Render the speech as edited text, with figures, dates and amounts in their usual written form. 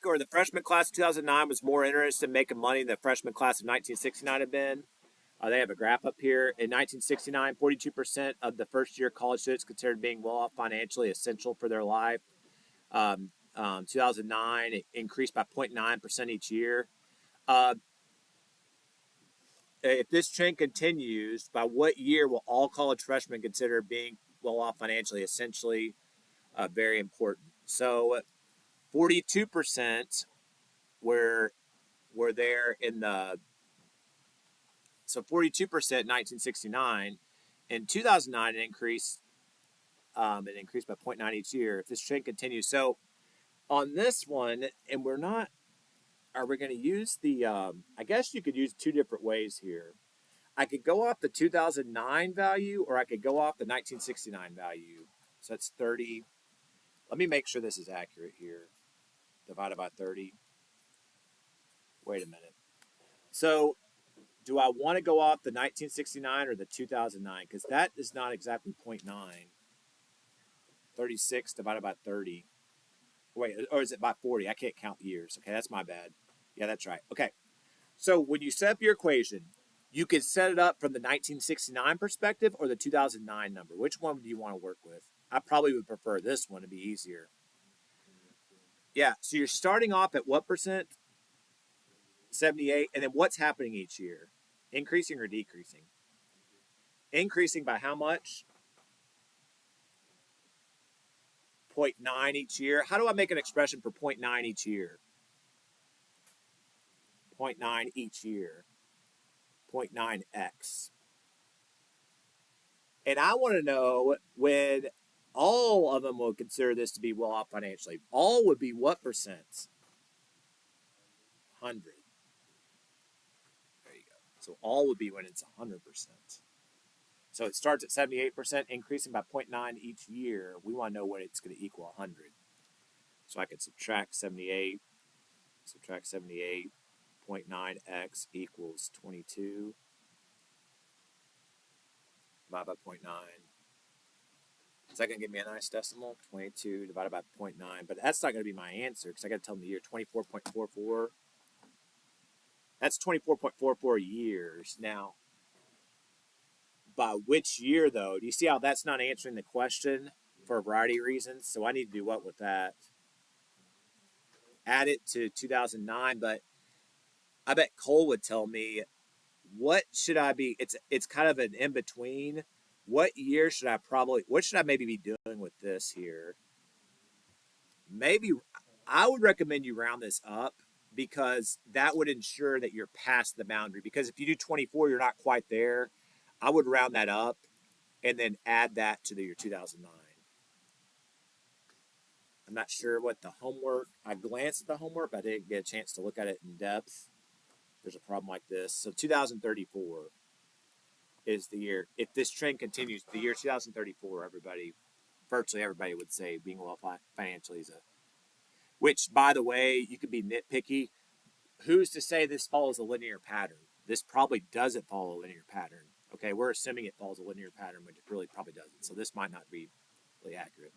Or the freshman class of 2009 was more interested in making money than the freshman class of 1969 had been. They have a graph up here. In 1969, 42% of the first year college students considered being well off financially essential for their life. 2009, it increased by 0.9% each year. Uh, if this trend continues, by what year will all college freshmen consider being well off financially? Essentially, very important. So, 42% were there in the 42% 1969. In 2009, it increased by 0.9 each year. If this trend continues, so on this one, and we're not, are we going to use the? I guess you could use two different ways here. I could go off the 2009 value, or I could go off the 1969 value. So that's 30. Let me make sure this is accurate here. Divided by 30. Wait a minute. So do I want to go off the 1969 or the 2009? Because that is not exactly 0.9. 36 divided by 30. Wait, or is it by 40? I can't count years. Okay, that's my bad. Yeah, that's right. Okay. So when you set up your equation, you can set it up from the 1969 perspective or the 2009 number. Which one do you want to work with? I probably would prefer this one to be easier. Yeah, so you're starting off at what percent? 78. And then what's happening each year? Increasing or decreasing? Increasing by how much? 0.9 each year. How do I make an expression for 0.9 each year? 0.9 each year. 0.9x. And I want to know when all of them will consider this to be well off financially. All would be what percent? 100. There you go. So all would be when it's 100%. So it starts at 78%, increasing by 0.9 each year. We want to know what it's going to equal 100. So I could subtract 78. Subtract 78. 0.9x equals 22. Divided by 0.9. Is that going to give me a nice decimal? 22 divided by 0.9. But that's not going to be my answer because I got to tell them the year. 24.44. That's 24.44 years. Now, by which year, though? Do you see how that's not answering the question for a variety of reasons? So I need to do what with that? Add it to 2009, but I bet Cole would tell me, what should I be? It's kind of an in-between. What year should I what should I maybe be doing with this here? Maybe I would recommend you round this up because that would ensure that you're past the boundary. Because if you do 24, you're not quite there. I would round that up and then add that to the year 2009. I'm not sure what the homework, I glanced at the homework, but I didn't get a chance to look at it in depth. There's a problem like this. So 2034 is the year. If this trend continues, the year 2034, virtually everybody would say being well financially is which, by the way, you could be nitpicky. Who's to say this follows a linear pattern? This probably doesn't follow a linear pattern. Okay, we're assuming it follows a linear pattern, but it really probably doesn't. So this might not be really accurate.